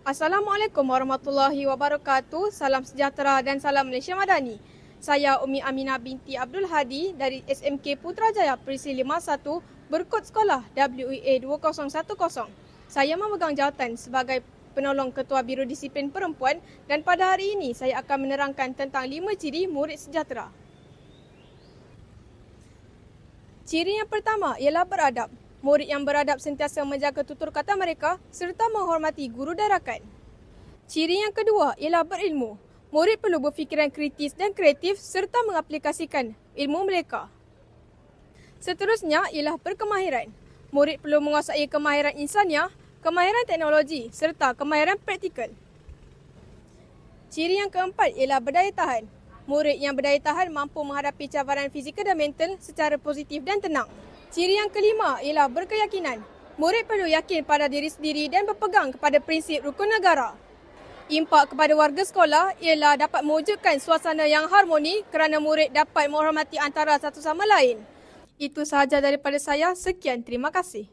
Assalamualaikum warahmatullahi wabarakatuh. Salam sejahtera dan salam Malaysia Madani. Saya Umi Aminah binti Abdul Hadi dari SMK Putrajaya Perisi 51 berkod sekolah WEA 2010. Saya memegang jawatan sebagai penolong Ketua Biro Disiplin Perempuan dan pada hari ini saya akan menerangkan tentang 5 ciri murid sejahtera. Ciri yang pertama ialah beradab. Murid yang beradab sentiasa menjaga tutur kata mereka serta menghormati guru dan rakan. Ciri yang kedua ialah berilmu. Murid perlu berfikiran kritis dan kreatif serta mengaplikasikan ilmu mereka. Seterusnya ialah berkemahiran. Murid perlu menguasai kemahiran insaniah, kemahiran teknologi serta kemahiran praktikal. Ciri yang keempat ialah berdaya tahan. Murid yang berdaya tahan mampu menghadapi cabaran fizikal dan mental secara positif dan tenang. Ciri yang kelima ialah berkeyakinan. Murid perlu yakin pada diri sendiri dan berpegang kepada prinsip rukun negara. Impak kepada warga sekolah ialah dapat mewujudkan suasana yang harmoni kerana murid dapat menghormati antara satu sama lain. Itu sahaja daripada saya. Sekian, terima kasih.